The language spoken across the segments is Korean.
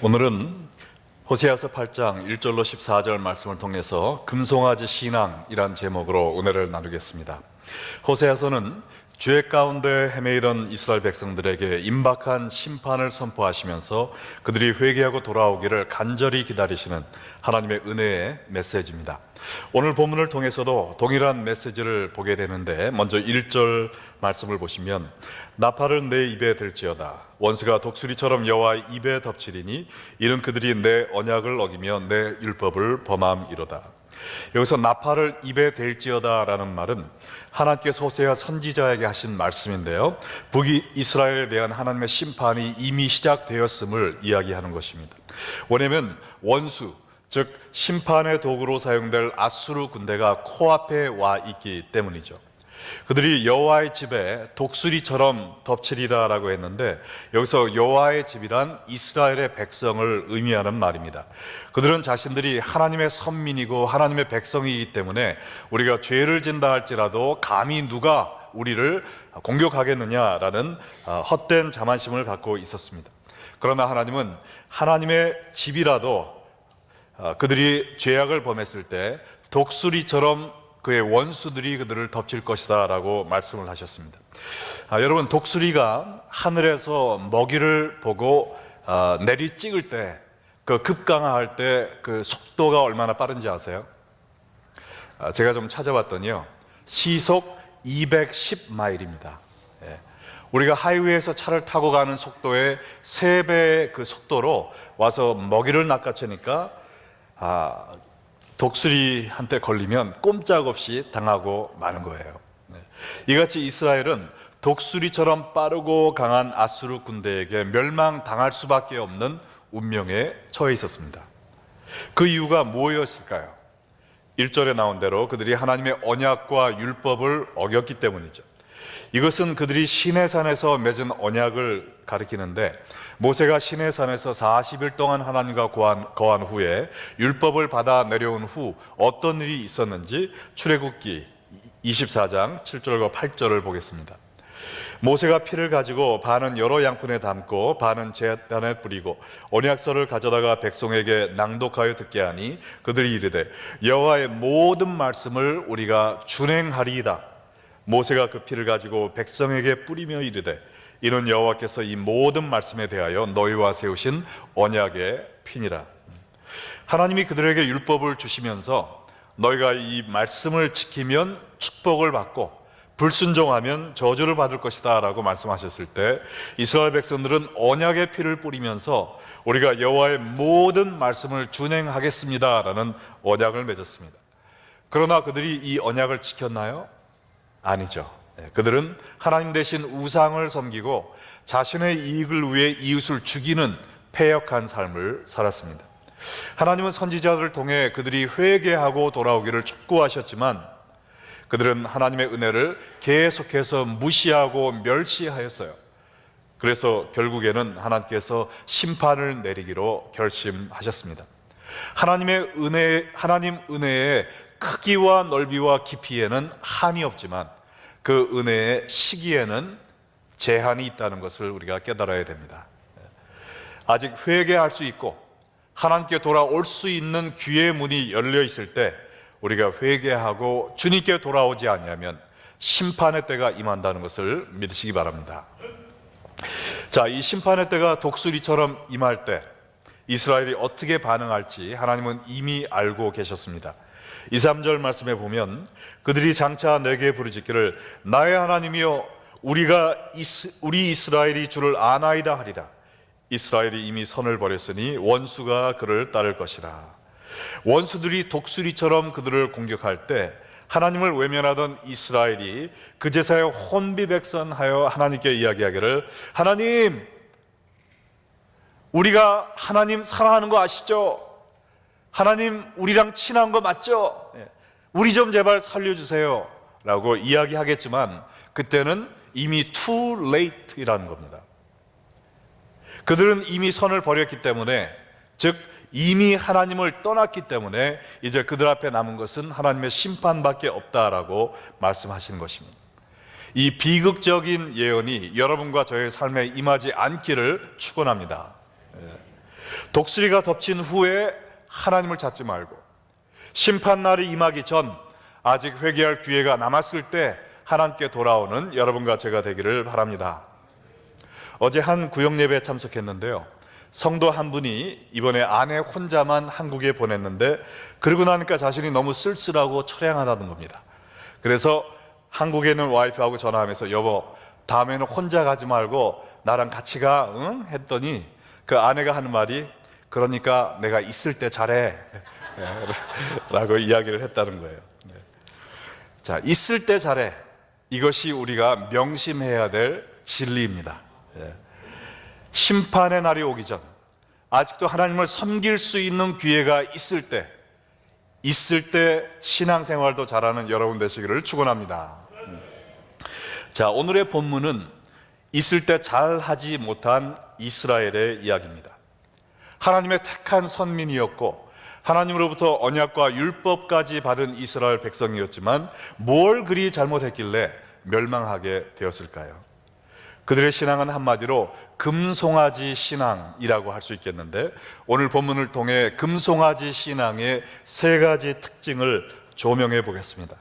오늘은 호세아서 8장 1절로 14절 말씀을 통해서 금송아지 신앙이란 제목으로 은혜를 나누겠습니다. 호세아서는 죄 가운데 헤매이던 이스라엘 백성들에게 임박한 심판을 선포하시면서 그들이 회개하고 돌아오기를 간절히 기다리시는 하나님의 은혜의 메시지입니다. 오늘 본문을 통해서도 동일한 메시지를 보게 되는데, 먼저 1절 말씀을 보시면 나팔을 내 입에 들지어다. 원수가 독수리처럼 여호와의 입에 덮치리니 이는 그들이 내 언약을 어기며 내 율법을 범함이로다. 여기서 나팔을 입에 댈지어다 라는 말은 하나님께서 호세아 선지자에게 하신 말씀인데요, 북이스라엘에 대한 하나님의 심판이 이미 시작되었음을 이야기하는 것입니다. 왜냐하면 원수, 즉 심판의 도구로 사용될 아수르 군대가 코앞에 와 있기 때문이죠. 그들이 여호와의 집에 독수리처럼 덮치리라 라고 했는데, 여기서 여호와의 집이란 이스라엘의 백성을 의미하는 말입니다. 그들은 자신들이 하나님의 선민이고 하나님의 백성이기 때문에 우리가 죄를 진다 할지라도 감히 누가 우리를 공격하겠느냐라는 헛된 자만심을 갖고 있었습니다. 그러나 하나님은 하나님의 집이라도 그들이 죄악을 범했을 때 독수리처럼 그의 원수들이 그들을 덮칠 것이다 라고 말씀을 하셨습니다. 여러분, 독수리가 하늘에서 먹이를 보고 내리 찍을 때, 그 급강하할 때 그 속도가 얼마나 빠른지 아세요? 제가 좀 찾아봤더니요, 시속 210마일입니다. 우리가 하이웨이에서 차를 타고 가는 속도의 3배의 그 속도로 와서 먹이를 낚아채니까 독수리한테 걸리면 꼼짝없이 당하고 마는 거예요. 이같이 이스라엘은 독수리처럼 빠르고 강한 아수르 군대에게 멸망당할 수밖에 없는 운명에 처해 있었습니다. 그 이유가 무엇이었을까요? 1절에 나온 대로 그들이 하나님의 언약과 율법을 어겼기 때문이죠. 이것은 그들이 시내산에서 맺은 언약을 가리키는데, 모세가 시내산에서 40일 동안 하나님과 거한 후에 율법을 받아 내려온 후 어떤 일이 있었는지 출애굽기 24장 7절과 8절을 보겠습니다. 모세가 피를 가지고 반은 여러 양푼에 담고 반은 제단에 뿌리고 언약서를 가져다가 백성에게 낭독하여 듣게 하니 그들이 이르되 여호와의 모든 말씀을 우리가 준행하리이다. 모세가 그 피를 가지고 백성에게 뿌리며 이르되 이는 여호와께서 이 모든 말씀에 대하여 너희와 세우신 언약의 피니라. 하나님이 그들에게 율법을 주시면서 너희가 이 말씀을 지키면 축복을 받고 불순종하면 저주를 받을 것이다 라고 말씀하셨을 때, 이스라엘 백성들은 언약의 피를 뿌리면서 우리가 여호와의 모든 말씀을 준행하겠습니다 라는 언약을 맺었습니다. 그러나 그들이 이 언약을 지켰나요? 아니죠. 그들은 하나님 대신 우상을 섬기고 자신의 이익을 위해 이웃을 죽이는 패역한 삶을 살았습니다. 하나님은 선지자들을 통해 그들이 회개하고 돌아오기를 촉구하셨지만 그들은 하나님의 은혜를 계속해서 무시하고 멸시하였어요. 그래서 결국에는 하나님께서 심판을 내리기로 결심하셨습니다. 하나님 은혜의 크기와 넓이와 깊이에는 한이 없지만 그 은혜의 시기에는 제한이 있다는 것을 우리가 깨달아야 됩니다. 아직 회개할 수 있고 하나님께 돌아올 수 있는 기회의 문이 열려 있을 때 우리가 회개하고 주님께 돌아오지 않으면 심판의 때가 임한다는 것을 믿으시기 바랍니다. 자, 이 심판의 때가 독수리처럼 임할 때 이스라엘이 어떻게 반응할지 하나님은 이미 알고 계셨습니다. 2, 3절 말씀에 보면 그들이 장차 내게 부르짖기를 나의 하나님이여 우리 이스라엘이 주를 아나이다 하리라. 이스라엘이 이미 선을 버렸으니 원수가 그를 따를 것이라. 원수들이 독수리처럼 그들을 공격할 때 하나님을 외면하던 이스라엘이 그제서야 혼비백산하여 하나님께 이야기하기를 하나님, 우리가 하나님 사랑하는 거 아시죠? 하나님 우리랑 친한 거 맞죠? 우리 좀 제발 살려주세요 라고 이야기하겠지만 그때는 이미 too late 이라는 겁니다. 그들은 이미 선을 버렸기 때문에, 즉 이미 하나님을 떠났기 때문에 이제 그들 앞에 남은 것은 하나님의 심판밖에 없다라고 말씀하시는 것입니다. 이 비극적인 예언이 여러분과 저의 삶에 임하지 않기를 축원합니다. 독수리가 덮친 후에 하나님을 찾지 말고 심판날이 임하기 전 아직 회개할 기회가 남았을 때 하나님께 돌아오는 여러분과 제가 되기를 바랍니다. 어제 한 구역 예배에 참석했는데요, 성도 한 분이 이번에 아내 혼자만 한국에 보냈는데 그러고 나니까 자신이 너무 쓸쓸하고 처량하다는 겁니다. 그래서 한국에 있는 와이프하고 전화하면서 여보, 다음에는 혼자 가지 말고 나랑 같이 가, 응? 했더니 그 아내가 하는 말이 그러니까 내가 있을 때 잘해 라고 이야기를 했다는 거예요. 자, 있을 때 잘해, 이것이 우리가 명심해야 될 진리입니다. 심판의 날이 오기 전 아직도 하나님을 섬길 수 있는 기회가 있을 때 신앙생활도 잘하는 여러분 되시기를 축원합니다. 자, 오늘의 본문은 있을 때 잘하지 못한 이스라엘의 이야기입니다. 하나님의 택한 선민이었고 하나님으로부터 언약과 율법까지 받은 이스라엘 백성이었지만 뭘 그리 잘못했길래 멸망하게 되었을까요? 그들의 신앙은 한마디로 금송아지 신앙이라고 할 수 있겠는데, 오늘 본문을 통해 금송아지 신앙의 세 가지 특징을 조명해 보겠습니다.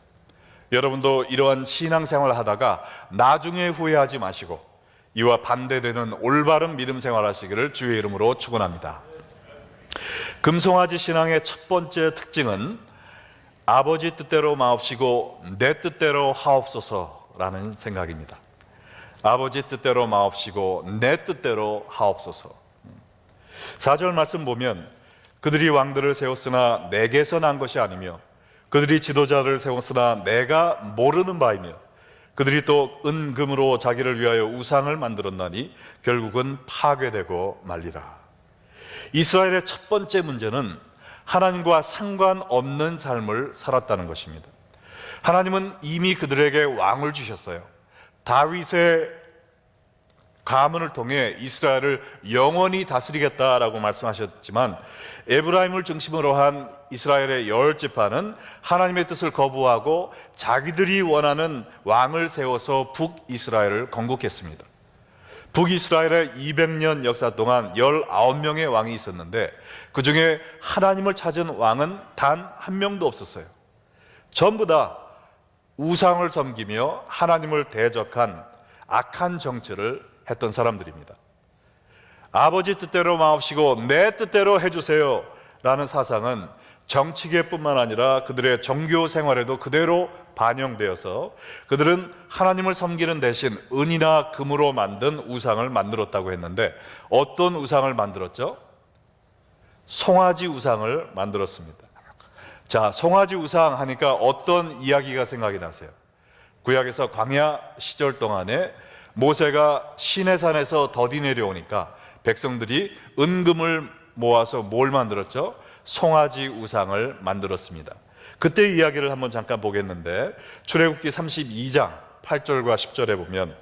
여러분도 이러한 신앙생활을 하다가 나중에 후회하지 마시고 이와 반대되는 올바른 믿음 생활하시기를 주의 이름으로 축원합니다. 금송아지 신앙의 첫 번째 특징은 아버지 뜻대로 마옵시고 내 뜻대로 하옵소서라는 생각입니다. 아버지 뜻대로 마옵시고 내 뜻대로 하옵소서. 4절 말씀 보면 그들이 왕들을 세웠으나 내게서 난 것이 아니며 그들이 지도자를 세웠으나 내가 모르는 바이며 그들이 또 은금으로 자기를 위하여 우상을 만들었나니 결국은 파괴되고 말리라. 이스라엘의 첫 번째 문제는 하나님과 상관없는 삶을 살았다는 것입니다. 하나님은 이미 그들에게 왕을 주셨어요. 다윗의 가문을 통해 이스라엘을 영원히 다스리겠다라고 말씀하셨지만 에브라임을 중심으로 한 이스라엘의 열 지파는 하나님의 뜻을 거부하고 자기들이 원하는 왕을 세워서 북이스라엘을 건국했습니다. 북이스라엘의 200년 역사 동안 19명의 왕이 있었는데 그 중에 하나님을 찾은 왕은 단 한 명도 없었어요. 전부 다 우상을 섬기며 하나님을 대적한 악한 정치를 했던 사람들입니다. 아버지 뜻대로 마옵시고 내 뜻대로 해주세요 라는 사상은 정치계뿐만 아니라 그들의 종교 생활에도 그대로 반영되어서 그들은 하나님을 섬기는 대신 은이나 금으로 만든 우상을 만들었다고 했는데 어떤 우상을 만들었죠? 송아지 우상을 만들었습니다. 자, 송아지 우상 하니까 어떤 이야기가 생각이 나세요? 구약에서 광야 시절 동안에 모세가 시내산에서 더디 내려오니까 백성들이 은금을 모아서 뭘 만들었죠? 송아지 우상을 만들었습니다. 그때 이야기를 한번 잠깐 보겠는데 출애굽기 32장 8절과 10절에 보면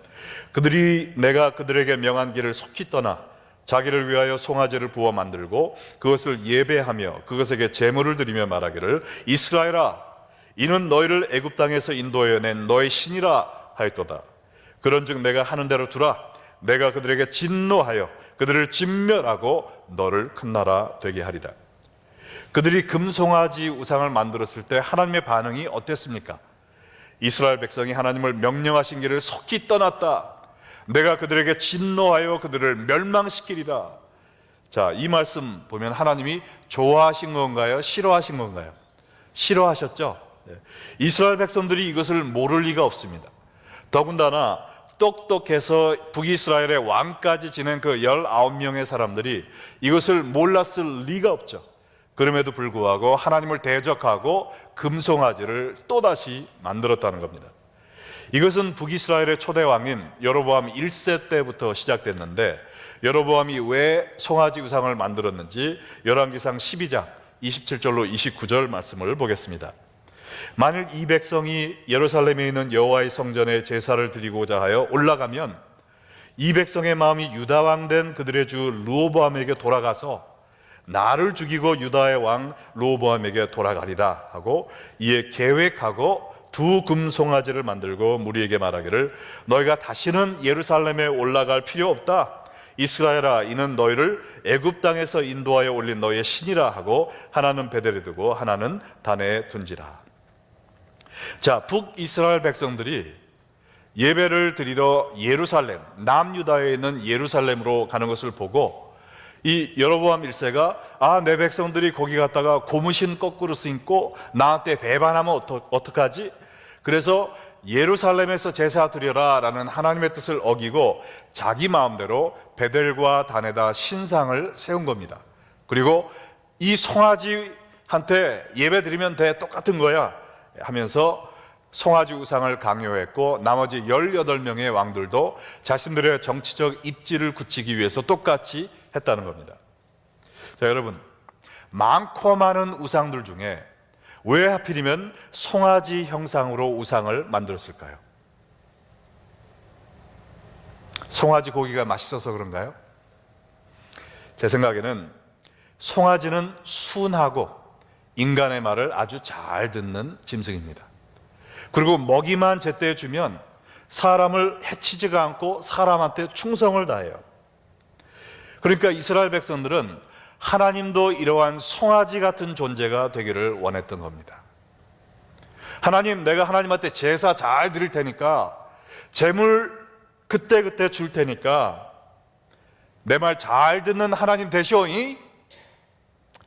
그들이 내가 그들에게 명한 길을 속히 떠나 자기를 위하여 송아지를 부어 만들고 그것을 예배하며 그것에게 제물을 드리며 말하기를 이스라엘아 이는 너희를 애굽 땅에서 인도하여 낸 너의 신이라 하였도다. 그런즉 내가 하는 대로 두라. 내가 그들에게 진노하여 그들을 진멸하고 너를 큰 나라 되게 하리라. 그들이 금송아지 우상을 만들었을 때 하나님의 반응이 어땠습니까? 이스라엘 백성이 하나님을 명령하신 길을 속히 떠났다. 내가 그들에게 진노하여 그들을 멸망시키리라. 자, 이 말씀 보면 하나님이 좋아하신 건가요? 싫어하신 건가요? 싫어하셨죠? 이스라엘 백성들이 이것을 모를 리가 없습니다. 더군다나 똑똑해서 북이스라엘의 왕까지 지낸 그 19명의 사람들이 이것을 몰랐을 리가 없죠. 그럼에도 불구하고 하나님을 대적하고 금송아지를 또다시 만들었다는 겁니다. 이것은 북이스라엘의 초대 왕인 여로보암 1세 때부터 시작됐는데 여로보암이 왜 송아지 우상을 만들었는지 열왕기상 12장 27절로 29절 말씀을 보겠습니다. 만일 이 백성이 예루살렘에 있는 여호와의 성전에 제사를 드리고자 하여 올라가면 이 백성의 마음이 유다 왕 된 그들의 주 르호보암에게 돌아가서 나를 죽이고 유다의 왕 르호보암에게 돌아가리라 하고 이에 계획하고 두 금송아지를 만들고 무리에게 말하기를 너희가 다시는 예루살렘에 올라갈 필요 없다. 이스라엘아, 이는 너희를 애굽 땅에서 인도하여 올린 너희의 신이라 하고 하나는 베델에 두고 하나는 단에 둔지라. 자, 북이스라엘 백성들이 예배를 드리러 예루살렘, 남유다에 있는 예루살렘으로 가는 것을 보고 이 여로보암 1세가 내 백성들이 거기 갔다가 고무신 거꾸로 신고 나한테 배반하면 어떡하지? 그래서 예루살렘에서 제사 드려라 라는 하나님의 뜻을 어기고 자기 마음대로 베델과 단에다 신상을 세운 겁니다. 그리고 이 송아지한테 예배 드리면 돼, 똑같은 거야 하면서 송아지 우상을 강요했고, 나머지 18명의 왕들도 자신들의 정치적 입지를 굳히기 위해서 똑같이 했다는 겁니다. 자, 여러분, 많고 많은 우상들 중에 왜 하필이면 송아지 형상으로 우상을 만들었을까요? 송아지 고기가 맛있어서 그런가요? 제 생각에는 송아지는 순하고 인간의 말을 아주 잘 듣는 짐승입니다. 그리고 먹이만 제때 주면 사람을 해치지가 않고 사람한테 충성을 다해요. 그러니까 이스라엘 백성들은 하나님도 이러한 송아지 같은 존재가 되기를 원했던 겁니다. 하나님, 내가 하나님한테 제사 잘 드릴 테니까, 재물 그때그때 줄 테니까 내 말 잘 듣는 하나님 되시오니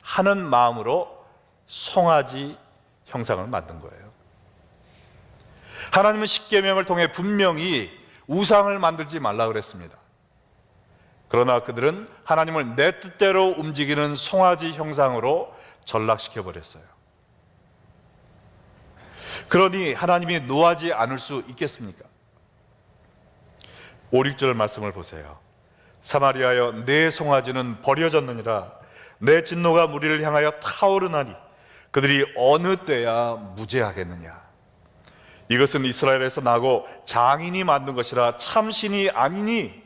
하는 마음으로 송아지 형상을 만든 거예요. 하나님은 십계명을 통해 분명히 우상을 만들지 말라 그랬습니다. 그러나 그들은 하나님을 내 뜻대로 움직이는 송아지 형상으로 전락시켜 버렸어요. 그러니 하나님이 노하지 않을 수 있겠습니까? 5, 6절 말씀을 보세요. 사마리아여, 내 송아지는 버려졌느니라. 내 진노가 무리를 향하여 타오르나니 그들이 어느 때야 무죄하겠느냐. 이것은 이스라엘에서 나고 장인이 만든 것이라 참신이 아니니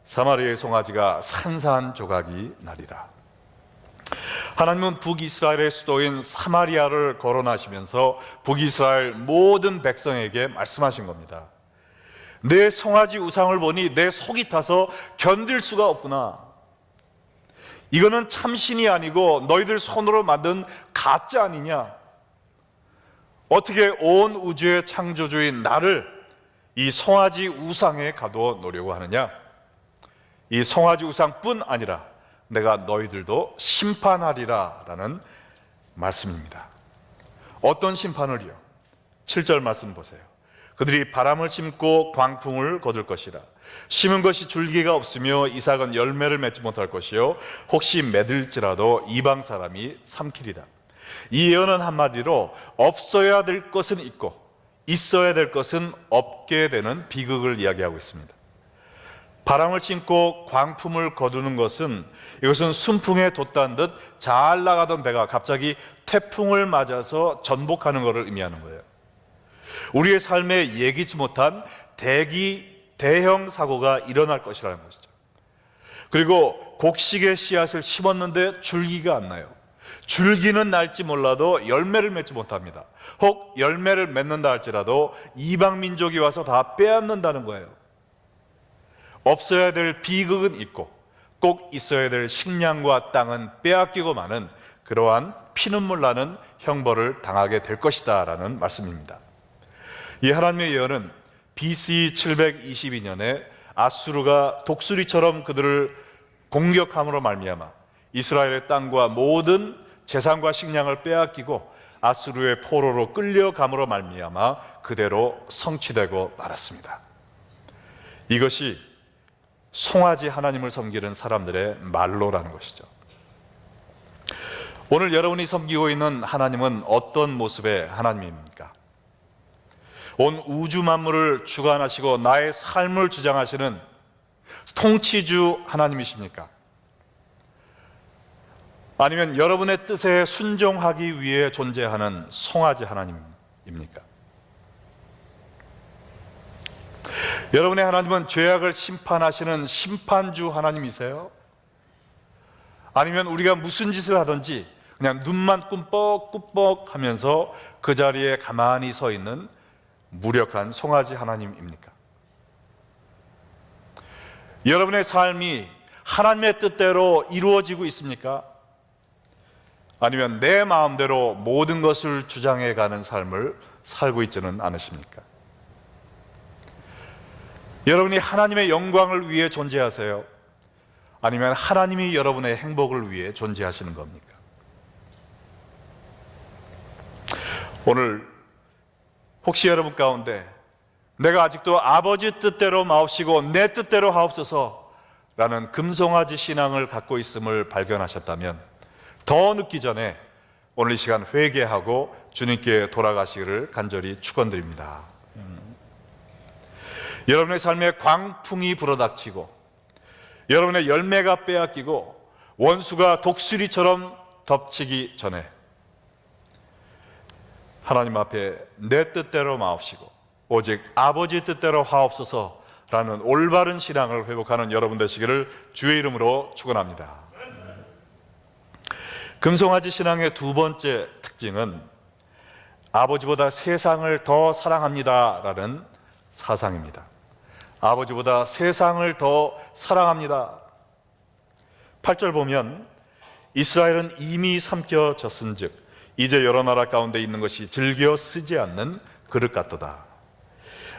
사마리아의 송아지가 산산조각이 나리라. 하나님은 북이스라엘의 수도인 사마리아를 거론하시면서 북이스라엘 모든 백성에게 말씀하신 겁니다. 내 송아지 우상을 보니 내 속이 타서 견딜 수가 없구나. 이거는 참신이 아니고 너희들 손으로 만든 가짜 아니냐. 어떻게 온 우주의 창조주인 나를 이 송아지 우상에 가둬 놓으려고 하느냐. 이 송아지 우상뿐 아니라 내가 너희들도 심판하리라 라는 말씀입니다. 어떤 심판을요? 7절 말씀 보세요. 그들이 바람을 심고 광풍을 거둘 것이라. 심은 것이 줄기가 없으며 이삭은 열매를 맺지 못할 것이요 혹시 맺을지라도 이방 사람이 삼키리라. 이 예언은 한마디로 없어야 될 것은 있고 있어야 될 것은 없게 되는 비극을 이야기하고 있습니다. 바람을 심고 광풍을 거두는 것은, 이것은 순풍에 돛단 듯 잘 나가던 배가 갑자기 태풍을 맞아서 전복하는 것을 의미하는 거예요. 우리의 삶에 예기치 못한 대형 사고가 일어날 것이라는 것이죠. 그리고 곡식의 씨앗을 심었는데 줄기가 안 나요. 줄기는 날지 몰라도 열매를 맺지 못합니다. 혹 열매를 맺는다 할지라도 이방 민족이 와서 다 빼앗는다는 거예요. 없어야 될 비극은 있고 꼭 있어야 될 식량과 땅은 빼앗기고 마는 그러한 피눈물 나는 형벌을 당하게 될 것이다 라는 말씀입니다. 이 하나님의 예언은 BC 722년에 아수르가 독수리처럼 그들을 공격함으로 말미암아 이스라엘의 땅과 모든 재산과 식량을 빼앗기고 아수르의 포로로 끌려감으로 말미암아 그대로 성취되고 말았습니다. 이것이 송아지 하나님을 섬기는 사람들의 말로라는 것이죠. 오늘 여러분이 섬기고 있는 하나님은 어떤 모습의 하나님입니까? 온 우주 만물을 주관하시고 나의 삶을 주장하시는 통치주 하나님이십니까? 아니면 여러분의 뜻에 순종하기 위해 존재하는 송아지 하나님입니까? 여러분의 하나님은 죄악을 심판하시는 심판주 하나님이세요? 아니면 우리가 무슨 짓을 하든지 그냥 눈만 꿈뻑꿈뻑 하면서 그 자리에 가만히 서 있는 무력한 송아지 하나님입니까? 여러분의 삶이 하나님의 뜻대로 이루어지고 있습니까? 아니면 내 마음대로 모든 것을 주장해 가는 삶을 살고 있지는 않으십니까? 여러분이 하나님의 영광을 위해 존재하세요? 아니면 하나님이 여러분의 행복을 위해 존재하시는 겁니까? 오늘 혹시 여러분 가운데 내가 아직도 아버지 뜻대로 마옵시고 내 뜻대로 하옵소서 라는 금송아지 신앙을 갖고 있음을 발견하셨다면 더 늦기 전에 오늘 이 시간 회개하고 주님께 돌아가시기를 간절히 축원드립니다. 여러분의 삶에 광풍이 불어닥치고 여러분의 열매가 빼앗기고 원수가 독수리처럼 덮치기 전에 하나님 앞에 내 뜻대로 마옵시고 오직 아버지 뜻대로 하옵소서라는 올바른 신앙을 회복하는 여러분 되시기를 주의 이름으로 축원합니다. 금송아지 신앙의 두 번째 특징은 아버지보다 세상을 더 사랑합니다라는 사상입니다. 아버지보다 세상을 더 사랑합니다. 8절 보면 이스라엘은 이미 삼켜졌은즉 이제 여러 나라 가운데 있는 것이 즐겨 쓰지 않는 그릇 같도다.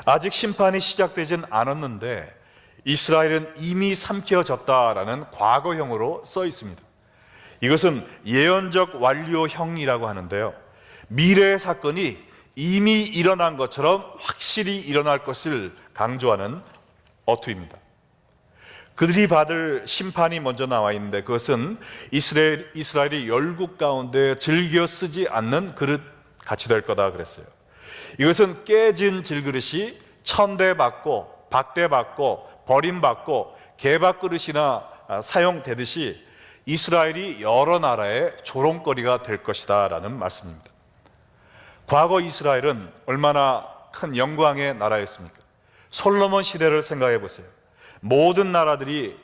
아직 심판이 시작되진 않았는데 이스라엘은 이미 삼켜졌다라는 과거형으로 써 있습니다. 이것은 예언적 완료형이라고 하는데요, 미래의 사건이 이미 일어난 것처럼 확실히 일어날 것을 강조하는 어투입니다. 그들이 받을 심판이 먼저 나와 있는데 그것은 이스라엘이 열국 가운데 즐겨 쓰지 않는 그릇 같이 될 거다 그랬어요. 이것은 깨진 질그릇이 천대받고 박대받고 버림받고 개밥그릇이나 사용되듯이 이스라엘이 여러 나라의 조롱거리가 될 것이다 라는 말씀입니다. 과거 이스라엘은 얼마나 큰 영광의 나라였습니까? 솔로몬 시대를 생각해 보세요. 모든 나라들이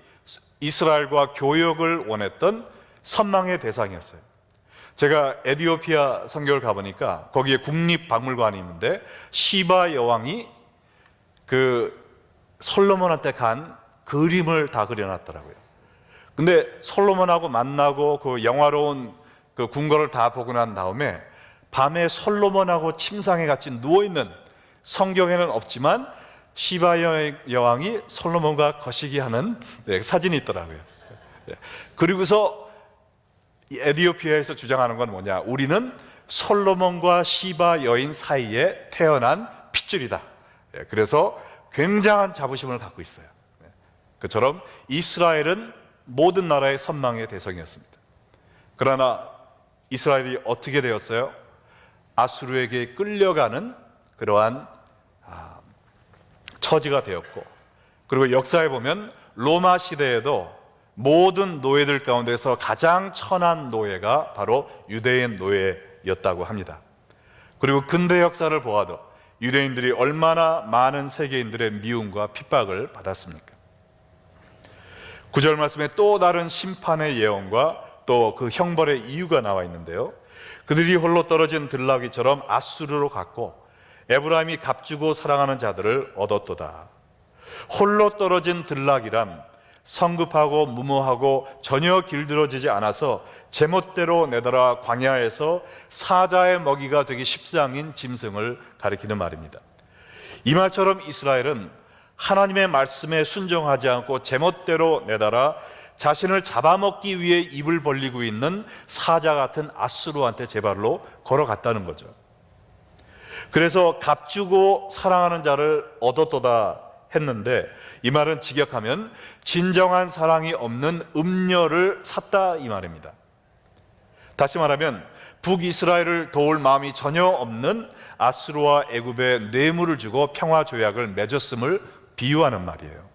이스라엘과 교역을 원했던 선망의 대상이었어요. 제가 에티오피아 선교를 가보니까 거기에 국립박물관이 있는데 시바 여왕이 그 솔로몬한테 간 그림을 다 그려놨더라고요. 근데 솔로몬하고 만나고 그 영화로운 그 궁궐을 다 보고 난 다음에 밤에 솔로몬하고 침상에 같이 누워있는, 성경에는 없지만 시바 여왕이 솔로몬과 거시기하는 사진이 있더라고요. 그리고서 에티오피아에서 주장하는 건 뭐냐, 우리는 솔로몬과 시바 여인 사이에 태어난 핏줄이다. 그래서 굉장한 자부심을 갖고 있어요. 그처럼 이스라엘은 모든 나라의 선망의 대상이었습니다. 그러나 이스라엘이 어떻게 되었어요? 아수르에게 끌려가는 그러한 처지가 되었고, 그리고 역사에 보면 로마 시대에도 모든 노예들 가운데서 가장 천한 노예가 바로 유대인 노예였다고 합니다. 그리고 근대 역사를 보아도 유대인들이 얼마나 많은 세계인들의 미움과 핍박을 받았습니까? 9절 말씀에 또 다른 심판의 예언과 또 그 형벌의 이유가 나와 있는데요, 그들이 홀로 떨어진 들나귀처럼 아수르로 갔고 에브라임이 값주고 사랑하는 자들을 얻었도다. 홀로 떨어진 들나귀란 성급하고 무모하고 전혀 길들어지지 않아서 제멋대로 내달아 광야에서 사자의 먹이가 되기 십상인 짐승을 가리키는 말입니다. 이 말처럼 이스라엘은 하나님의 말씀에 순종하지 않고 제멋대로 내달아 자신을 잡아먹기 위해 입을 벌리고 있는 사자 같은 아수르한테 제 발로 걸어갔다는 거죠. 그래서 값주고 사랑하는 자를 얻었도다 했는데, 이 말은 직역하면 진정한 사랑이 없는 음녀를 샀다 이 말입니다. 다시 말하면 북이스라엘을 도울 마음이 전혀 없는 아수르와 애굽에 뇌물을 주고 평화 조약을 맺었음을 비유하는 말이에요.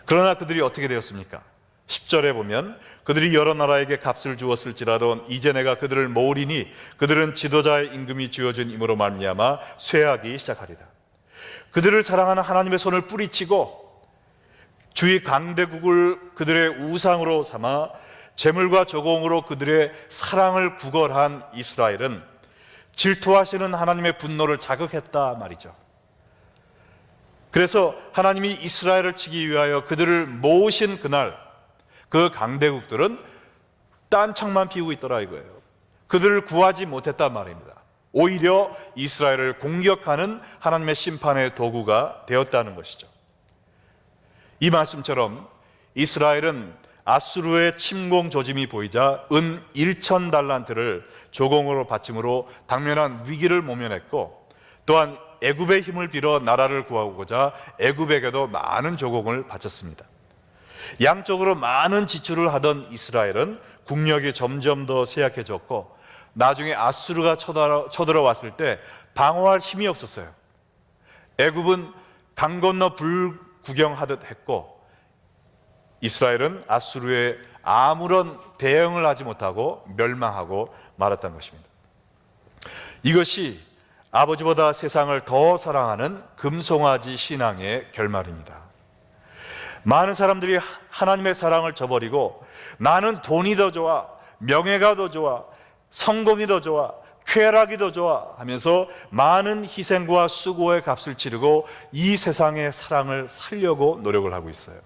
그러나 그들이 어떻게 되었습니까? 10절에 보면 그들이 여러 나라에게 값을 주었을지라도 이제 내가 그들을 모으리니 그들은 지도자의 임금이 주어진 임으로 말미암아 쇠하기 시작하리라. 그들을 사랑하는 하나님의 손을 뿌리치고 주의 강대국을 그들의 우상으로 삼아 재물과 저공으로 그들의 사랑을 구걸한 이스라엘은 질투하시는 하나님의 분노를 자극했다 말이죠. 그래서 하나님이 이스라엘을 치기 위하여 그들을 모으신 그날 그 강대국들은 딴청만 피우고 있더라 이거예요. 그들을 구하지 못했단 말입니다. 오히려 이스라엘을 공격하는 하나님의 심판의 도구가 되었다는 것이죠. 이 말씀처럼 이스라엘은 아수르의 침공 조짐이 보이자 은 1,000달란트를 조공으로 바침으로 당면한 위기를 모면했고, 또한 애굽의 힘을 빌어 나라를 구하고자 애굽에게도 많은 조공을 바쳤습니다. 양쪽으로 많은 지출을 하던 이스라엘은 국력이 점점 더 쇠약해졌고, 나중에 아수르가 쳐들어왔을 때 방어할 힘이 없었어요. 애굽은 강 건너 불 구경하듯 했고, 이스라엘은 아수르에 아무런 대응을 하지 못하고 멸망하고 말았던 것입니다. 이것이 아버지보다 세상을 더 사랑하는 금송아지 신앙의 결말입니다. 많은 사람들이 하나님의 사랑을 저버리고 나는 돈이 더 좋아, 명예가 더 좋아, 성공이 더 좋아, 쾌락이 더 좋아 하면서 많은 희생과 수고의 값을 치르고 이 세상의 사랑을 살려고 노력을 하고 있어요.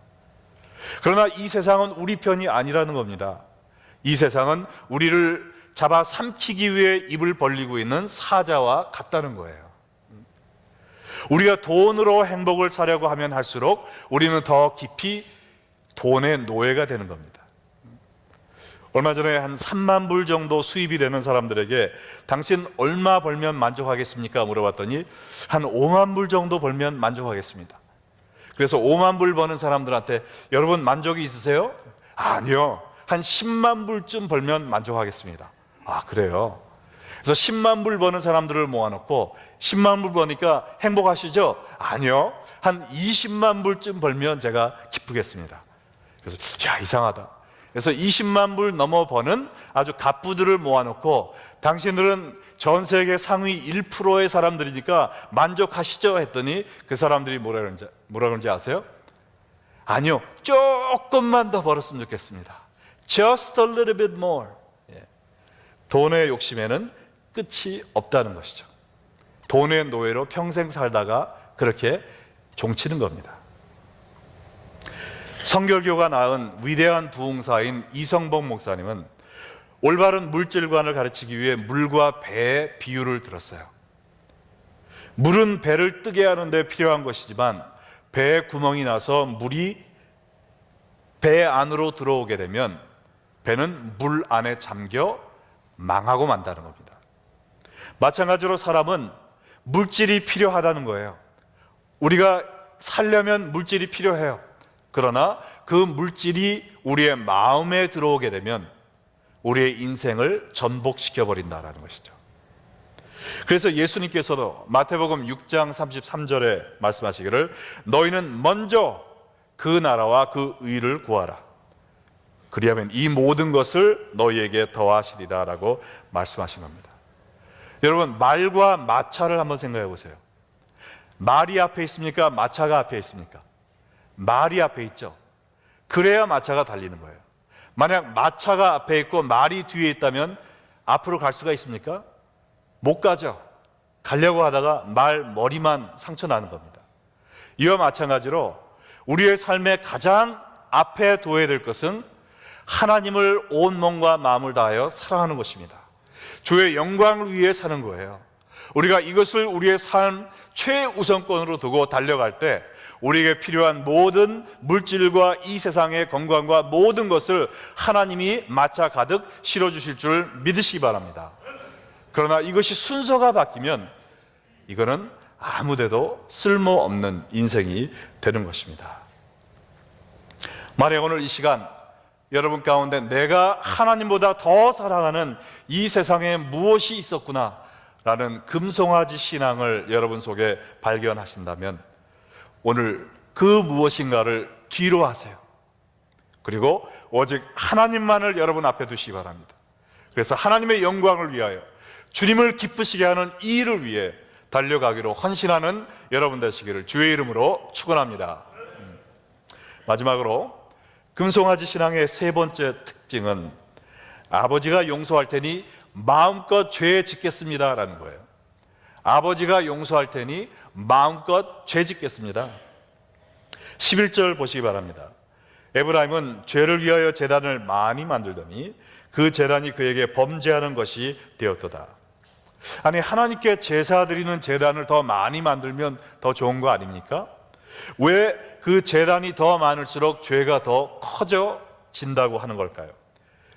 그러나 이 세상은 우리 편이 아니라는 겁니다. 이 세상은 우리를 잡아 삼키기 위해 입을 벌리고 있는 사자와 같다는 거예요. 우리가 돈으로 행복을 사려고 하면 할수록 우리는 더 깊이 돈의 노예가 되는 겁니다. 얼마 전에 한 3만 불 정도 수입이 되는 사람들에게 당신 얼마 벌면 만족하겠습니까? 물어봤더니 한 5만 불 정도 벌면 만족하겠습니다. 그래서 5만 불 버는 사람들한테 여러분 만족이 있으세요? 아니요, 한 10만 불쯤 벌면 만족하겠습니다. 아, 그래요? 그래서 10만 불 버는 사람들을 모아놓고 10만 불 버니까 행복하시죠? 아니요, 한 20만 불쯤 벌면 제가 기쁘겠습니다. 그래서 야, 이상하다. 그래서 20만 불 넘어 버는 아주 갑부들을 모아놓고 당신들은 전 세계 상위 1%의 사람들이니까 만족하시죠? 했더니 그 사람들이 뭐라 그런지 아세요? 아니요, 조금만 더 벌었으면 좋겠습니다. Just a little bit more. 돈의 욕심에는 끝이 없다는 것이죠. 돈의 노예로 평생 살다가 그렇게 종치는 겁니다. 성결교가 낳은 위대한 부흥사인 이성복 목사님은 올바른 물질관을 가르치기 위해 물과 배의 비유를 들었어요. 물은 배를 뜨게 하는 데 필요한 것이지만 배에 구멍이 나서 물이 배 안으로 들어오게 되면 배는 물 안에 잠겨 망하고 만다는 겁니다. 마찬가지로 사람은 물질이 필요하다는 거예요. 우리가 살려면 물질이 필요해요. 그러나 그 물질이 우리의 마음에 들어오게 되면 우리의 인생을 전복시켜버린다는 것이죠. 그래서 예수님께서도 마태복음 6장 33절에 말씀하시기를 너희는 먼저 그 나라와 그 의를 구하라. 그리하면 이 모든 것을 너희에게 더하시리라 라고 말씀하신 겁니다. 여러분, 말과 마차를 한번 생각해 보세요. 말이 앞에 있습니까? 마차가 앞에 있습니까? 말이 앞에 있죠. 그래야 마차가 달리는 거예요. 만약 마차가 앞에 있고 말이 뒤에 있다면 앞으로 갈 수가 있습니까? 못 가죠. 가려고 하다가 말 머리만 상처 나는 겁니다. 이와 마찬가지로 우리의 삶의 가장 앞에 둬야 될 것은 하나님을 온 몸과 마음을 다하여 사랑하는 것입니다. 주의 영광을 위해 사는 거예요. 우리가 이것을 우리의 삶 최우선권으로 두고 달려갈 때 우리에게 필요한 모든 물질과 이 세상의 건강과 모든 것을 하나님이 마차 가득 실어주실 줄 믿으시기 바랍니다. 그러나 이것이 순서가 바뀌면 이거는 아무데도 쓸모없는 인생이 되는 것입니다. 만약 오늘 이 시간 여러분 가운데 내가 하나님보다 더 사랑하는 이 세상에 무엇이 있었구나 라는 금송아지 신앙을 여러분 속에 발견하신다면 오늘 그 무엇인가를 뒤로 하세요. 그리고 오직 하나님만을 여러분 앞에 두시기 바랍니다. 그래서 하나님의 영광을 위하여 주님을 기쁘시게 하는 이 일을 위해 달려가기로 헌신하는 여러분 되시기를 주의 이름으로 축원합니다. 마지막으로 금송아지 신앙의 세 번째 특징은 아버지가 용서할 테니 마음껏 죄 짓겠습니다 라는 거예요. 아버지가 용서할 테니 마음껏 죄 짓겠습니다. 11절 보시기 바랍니다. 에브라임은 죄를 위하여 제단을 많이 만들더니 그 제단이 그에게 범죄하는 것이 되었도다. 아니, 하나님께 제사 드리는 제단을 더 많이 만들면 더 좋은 거 아닙니까? 왜 그 제단이 더 많을수록 죄가 더 커져진다고 하는 걸까요?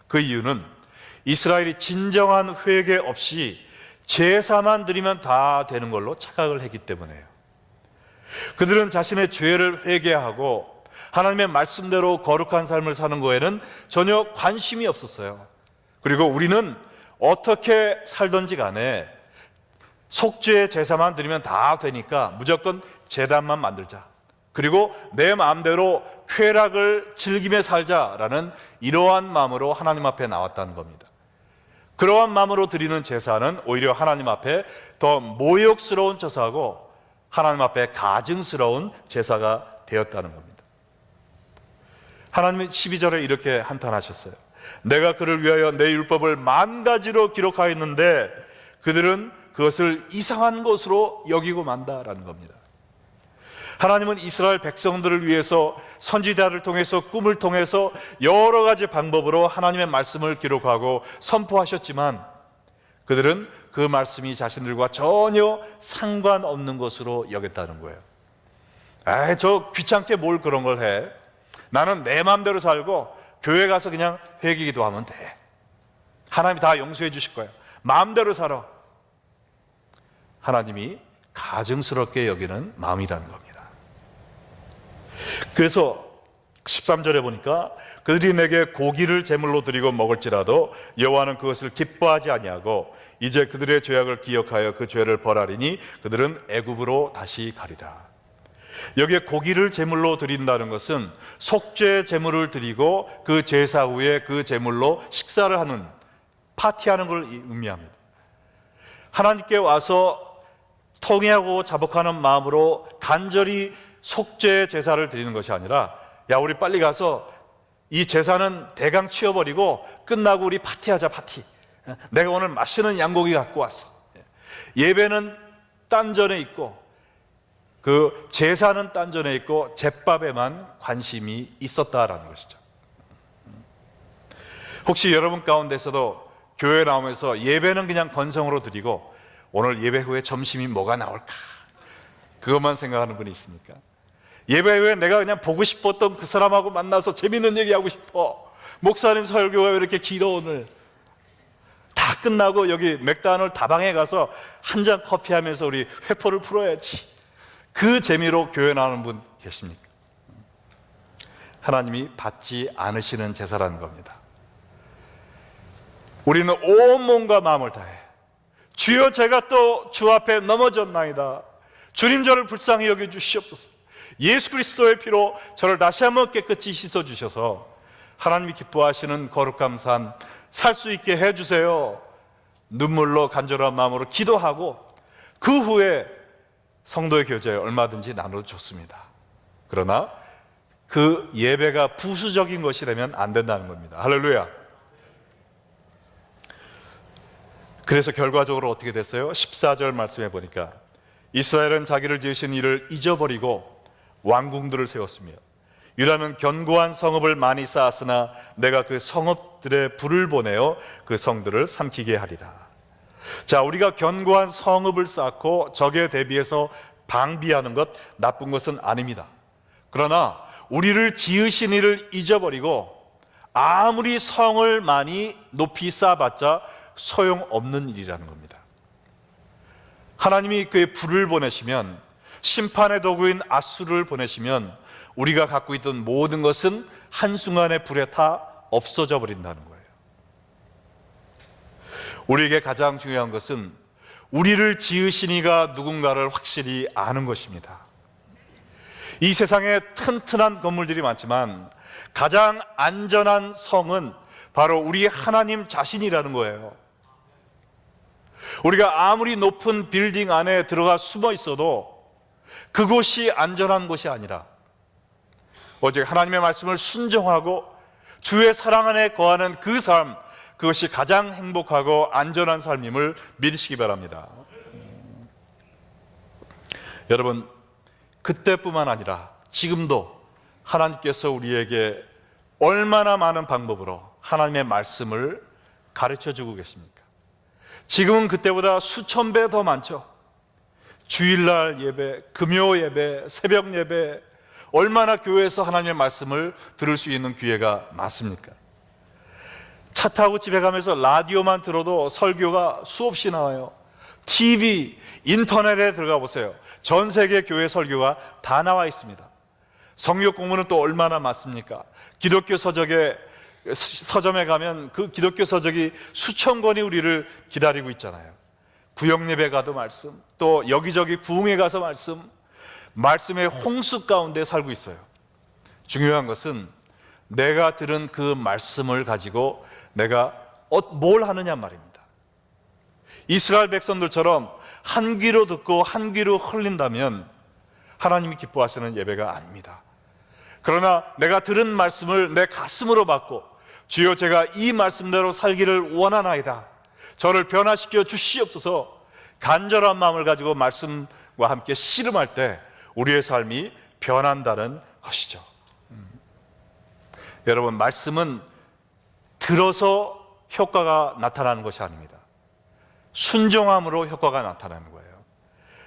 그 이유는 이스라엘이 진정한 회개 없이 제사만 드리면 다 되는 걸로 착각을 했기 때문에요. 그들은 자신의 죄를 회개하고 하나님의 말씀대로 거룩한 삶을 사는 거에는 전혀 관심이 없었어요. 그리고 우리는 어떻게 살든지 간에 속죄 제사만 드리면 다 되니까 무조건 제단만 만들자, 그리고 내 마음대로 쾌락을 즐기며 살자라는 이러한 마음으로 하나님 앞에 나왔다는 겁니다. 그러한 마음으로 드리는 제사는 오히려 하나님 앞에 더 모욕스러운 제사고 하나님 앞에 가증스러운 제사가 되었다는 겁니다. 하나님은 12절에 이렇게 한탄하셨어요. 내가 그를 위하여 내 율법을 만 가지로 기록하였는데 그들은 그것을 이상한 것으로 여기고 만다라는 겁니다. 하나님은 이스라엘 백성들을 위해서 선지자를 통해서, 꿈을 통해서 여러 가지 방법으로 하나님의 말씀을 기록하고 선포하셨지만 그들은 그 말씀이 자신들과 전혀 상관없는 것으로 여겼다는 거예요. 저 귀찮게 뭘 그런 걸 해. 나는 내 마음대로 살고 교회 가서 그냥 회개기도 하면 돼. 하나님이 다 용서해 주실 거야. 마음대로 살아. 하나님이 가증스럽게 여기는 마음이라는 겁니다. 그래서 13절에 보니까 그들이 내게 고기를 제물로 드리고 먹을지라도 여호와는 그것을 기뻐하지 아니하고 이제 그들의 죄악을 기억하여 그 죄를 벌하리니 그들은 애굽으로 다시 가리라. 여기에 고기를 제물로 드린다는 것은 속죄 제물을 드리고 그 제사 후에 그 제물로 식사를 하는, 파티하는 걸 의미합니다. 하나님께 와서 통회하고 자복하는 마음으로 간절히 속죄 제사를 드리는 것이 아니라, 야, 우리 빨리 가서 이 제사는 대강 치워버리고 끝나고 우리 파티하자, 파티. 내가 오늘 맛있는 양고기 갖고 왔어. 예배는 딴전에 있고 그 제사는 딴전에 있고 제밥에만 관심이 있었다라는 것이죠. 혹시 여러분 가운데서도 교회 나오면서 예배는 그냥 건성으로 드리고 오늘 예배 후에 점심이 뭐가 나올까, 그것만 생각하는 분이 있습니까? 예배 후에 내가 그냥 보고 싶었던 그 사람하고 만나서 재밌는 얘기하고 싶어. 목사님 설교가 왜 이렇게 길어, 오늘 다 끝나고 여기 맥다널 다방에 가서 한 잔 커피 하면서 우리 회포를 풀어야지. 그 재미로 교회 나오는 분 계십니까? 하나님이 받지 않으시는 제사라는 겁니다. 우리는 온 몸과 마음을 다해 주여 제가 또 주 앞에 넘어졌나이다. 주님 저를 불쌍히 여겨 주시옵소서. 예수 그리스도의 피로 저를 다시 한번 깨끗이 씻어 주셔서 하나님이 기뻐하시는 거룩한 삶 살 수 있게 해주세요. 눈물로 간절한 마음으로 기도하고 그 후에 성도의 교제에 얼마든지 나눠도 좋습니다. 그러나 그 예배가 부수적인 것이라면 안 된다는 겁니다. 할렐루야. 그래서 결과적으로 어떻게 됐어요? 14절 말씀해 보니까 이스라엘은 자기를 지으신 이를 잊어버리고 왕궁들을 세웠으며 유다는 견고한 성읍을 많이 쌓았으나 내가 그 성읍들의 불을 보내어 그 성들을 삼키게 하리라. 자, 우리가 견고한 성읍을 쌓고 적에 대비해서 방비하는 것, 나쁜 것은 아닙니다. 그러나 우리를 지으신 이를 잊어버리고 아무리 성을 많이 높이 쌓아봤자 소용없는 일이라는 겁니다. 하나님이 그의 불을 보내시면, 심판의 도구인 아수르를 보내시면 우리가 갖고 있던 모든 것은 한순간에 불에 타 없어져 버린다는 거예요. 우리에게 가장 중요한 것은 우리를 지으신 이가 누군가를 확실히 아는 것입니다. 이 세상에 튼튼한 건물들이 많지만 가장 안전한 성은 바로 우리 하나님 자신이라는 거예요. 우리가 아무리 높은 빌딩 안에 들어가 숨어 있어도 그곳이 안전한 곳이 아니라 오직 하나님의 말씀을 순종하고 주의 사랑 안에 거하는 그 삶, 그것이 가장 행복하고 안전한 삶임을 믿으시기 바랍니다. 여러분, 그때뿐만 아니라 지금도 하나님께서 우리에게 얼마나 많은 방법으로 하나님의 말씀을 가르쳐 주고 계십니까? 지금은 그때보다 수천 배 더 많죠. 주일날 예배, 금요 예배, 새벽 예배, 얼마나 교회에서 하나님의 말씀을 들을 수 있는 기회가 많습니까? 차 타고 집에 가면서 라디오만 들어도 설교가 수없이 나와요. TV, 인터넷에 들어가 보세요. 전 세계 교회 설교가 다 나와 있습니다. 성경 공부는 또 얼마나 많습니까? 기독교 서점에 가면 그 기독교 서적이 수천 권이 우리를 기다리고 있잖아요. 구역 예배 가도 말씀, 또 여기저기 부흥회 가서 말씀의 홍수 가운데 살고 있어요. 중요한 것은 내가 들은 그 말씀을 가지고 내가 뭘 하느냐 말입니다. 이스라엘 백성들처럼 한 귀로 듣고 한 귀로 흘린다면 하나님이 기뻐하시는 예배가 아닙니다. 그러나 내가 들은 말씀을 내 가슴으로 받고, 주여 제가 이 말씀대로 살기를 원하나이다, 저를 변화시켜 주시옵소서, 간절한 마음을 가지고 말씀과 함께 씨름할 때 우리의 삶이 변한다는 것이죠. 여러분, 말씀은 들어서 효과가 나타나는 것이 아닙니다. 순종함으로 효과가 나타나는 거예요.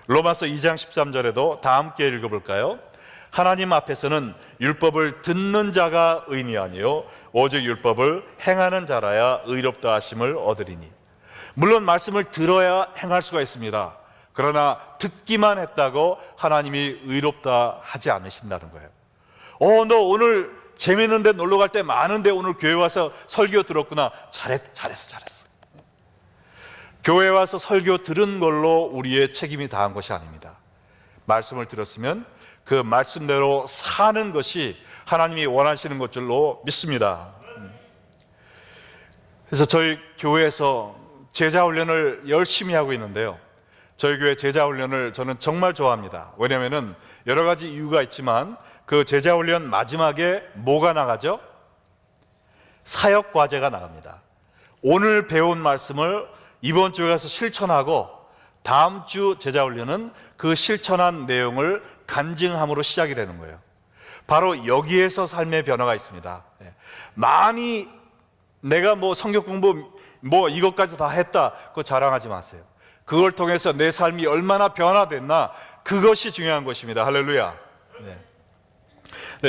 로마서 2장 13절에도 다 함께 읽어볼까요? 하나님 앞에서는 율법을 듣는 자가 의인이 아니요 오직 율법을 행하는 자라야 의롭다 하심을 얻으리니. 물론 말씀을 들어야 행할 수가 있습니다. 그러나 듣기만 했다고 하나님이 의롭다 하지 않으신다는 거예요. 너 오늘 재밌는 데 놀러 갈 때 많은데 오늘 교회 와서 설교 들었구나. 잘했어. 교회 와서 설교 들은 걸로 우리의 책임이 다한 것이 아닙니다. 말씀을 들었으면 그 말씀대로 사는 것이 하나님이 원하시는 것들로 믿습니다. 그래서 저희 교회에서 제자훈련을 열심히 하고 있는데요, 저희 교회 제자훈련을 저는 정말 좋아합니다. 왜냐하면 여러 가지 이유가 있지만 그 제자훈련 마지막에 뭐가 나가죠? 사역과제가 나갑니다. 오늘 배운 말씀을 이번 주에 가서 실천하고 다음 주 제자훈련은 그 실천한 내용을 간증함으로 시작이 되는 거예요. 바로 여기에서 삶의 변화가 있습니다. 많이 내가 성경 공부 이것까지 다 했다, 그거 자랑하지 마세요. 그걸 통해서 내 삶이 얼마나 변화됐나, 그것이 중요한 것입니다. 할렐루야.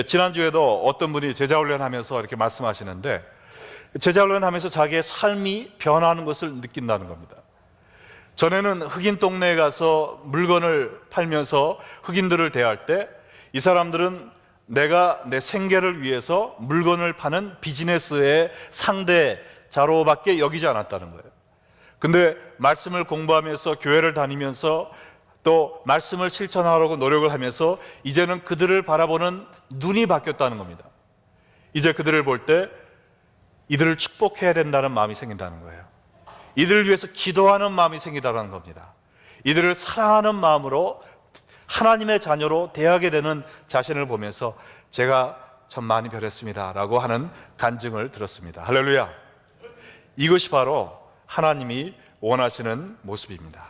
지난주에도 어떤 분이 제자훈련 하면서 이렇게 말씀하시는데, 제자훈련 하면서 자기의 삶이 변하는 것을 느낀다는 겁니다. 전에는 흑인 동네에 가서 물건을 팔면서 흑인들을 대할 때 이 사람들은 내가 내 생계를 위해서 물건을 파는 비즈니스의 상대자로밖에 여기지 않았다는 거예요. 근데 말씀을 공부하면서 교회를 다니면서 또 말씀을 실천하려고 노력을 하면서 이제는 그들을 바라보는 눈이 바뀌었다는 겁니다. 이제 그들을 볼 때 이들을 축복해야 된다는 마음이 생긴다는 거예요. 이들을 위해서 기도하는 마음이 생기다는 겁니다. 이들을 사랑하는 마음으로 하나님의 자녀로 대하게 되는 자신을 보면서 제가 참 많이 변했습니다 라고 하는 간증을 들었습니다. 할렐루야. 이것이 바로 하나님이 원하시는 모습입니다.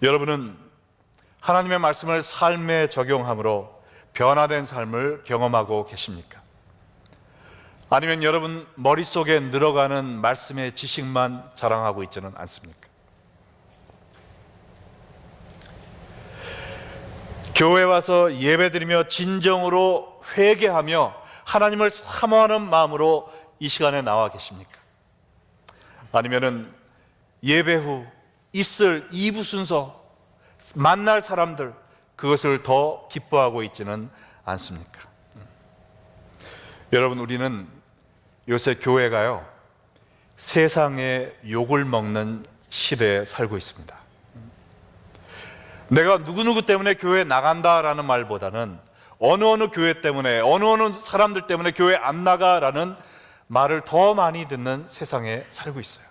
여러분은 하나님의 말씀을 삶에 적용함으로 변화된 삶을 경험하고 계십니까? 아니면 여러분 머릿속에 늘어가는 말씀의 지식만 자랑하고 있지는 않습니까? 교회 와서 예배드리며 진정으로 회개하며 하나님을 사모하는 마음으로 이 시간에 나와 계십니까? 아니면은 예배 후 있을 2부 순서, 만날 사람들, 그것을 더 기뻐하고 있지는 않습니까? 여러분, 우리는 요새 교회가요, 세상의 욕을 먹는 시대에 살고 있습니다. 내가 누구누구 때문에 교회 나간다라는 말보다는 어느 교회 때문에, 어느 사람들 때문에 교회 안 나가라는 말을 더 많이 듣는 세상에 살고 있어요.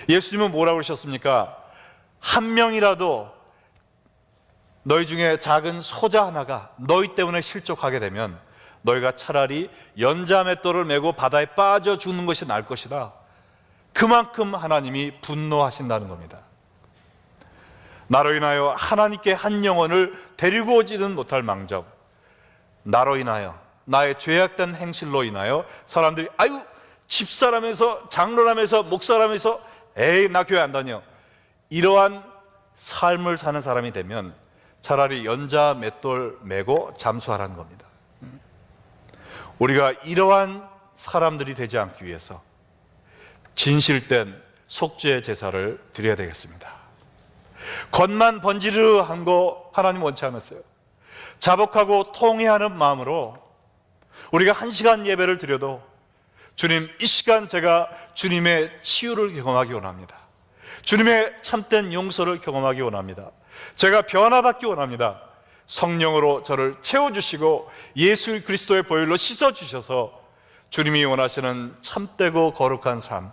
예수님은 뭐라고 그러셨습니까? 한 명이라도 너희 중에 작은 소자 하나가 너희 때문에 실족하게 되면 너희가 차라리 연자맷돌을 메고 바다에 빠져 죽는 것이 나을 것이다. 그만큼 하나님이 분노하신다는 겁니다. 나로 인하여 하나님께 한 영혼을 데리고 오지는 못할 망정, 나로 인하여, 나의 죄악된 행실로 인하여 사람들이 아유 집사라면서 장로라면서 목사라면서 에이 나 교회 안 다녀, 이러한 삶을 사는 사람이 되면 차라리 연자 맷돌 메고 잠수하라는 겁니다. 우리가 이러한 사람들이 되지 않기 위해서 진실된 속죄 제사를 드려야 되겠습니다. 겉만 번지르한 거 하나님 원치 않았어요. 자복하고 통회하는 마음으로 우리가 1시간 예배를 드려도 주님, 이 시간 제가 주님의 치유를 경험하기 원합니다. 주님의 참된 용서를 경험하기 원합니다. 제가 변화받기 원합니다. 성령으로 저를 채워주시고 예수 그리스도의 보혈로 씻어주셔서 주님이 원하시는 참되고 거룩한 삶,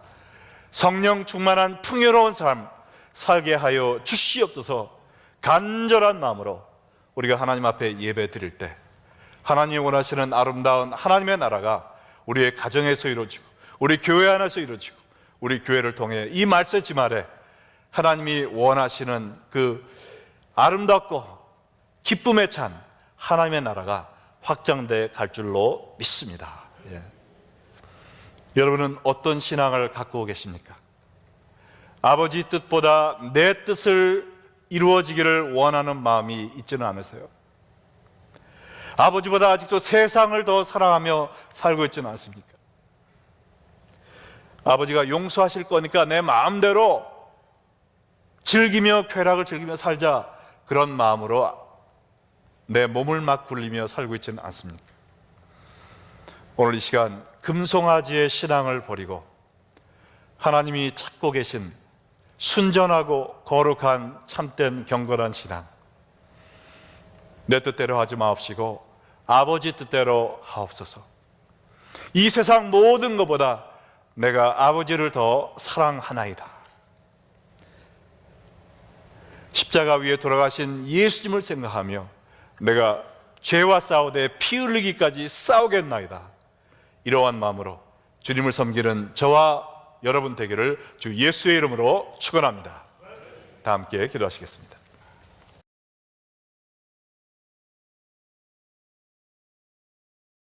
성령 충만한 풍요로운 삶 살게 하여 주시옵소서. 간절한 마음으로 우리가 하나님 앞에 예배 드릴 때 하나님이 원하시는 아름다운 하나님의 나라가 우리의 가정에서 이루어지고 우리 교회 안에서 이루어지고 우리 교회를 통해 이 말세지 말에 하나님이 원하시는 그 아름답고 기쁨에 찬 하나님의 나라가 확장돼 갈 줄로 믿습니다. 여러분은 어떤 신앙을 갖고 계십니까? 아버지 뜻보다 내 뜻을 이루어지기를 원하는 마음이 있지는 않으세요? 아버지보다 아직도 세상을 더 사랑하며 살고 있지는 않습니까? 아버지가 용서하실 거니까 내 마음대로 즐기며 쾌락을 즐기며 살자, 그런 마음으로 내 몸을 막 굴리며 살고 있지는 않습니까? 오늘 이 시간 금송아지의 신앙을 버리고 하나님이 찾고 계신 순전하고 거룩한 참된 경건한 신앙, 내 뜻대로 하지 마옵시고 아버지 뜻대로 하옵소서. 이 세상 모든 것보다 내가 아버지를 더 사랑하나이다. 십자가 위에 돌아가신 예수님을 생각하며 내가 죄와 싸우되 피 흘리기까지 싸우겠나이다. 이러한 마음으로 주님을 섬기는 저와 여러분 되기를 주 예수의 이름으로 축원합니다. 다 함께 기도하시겠습니다.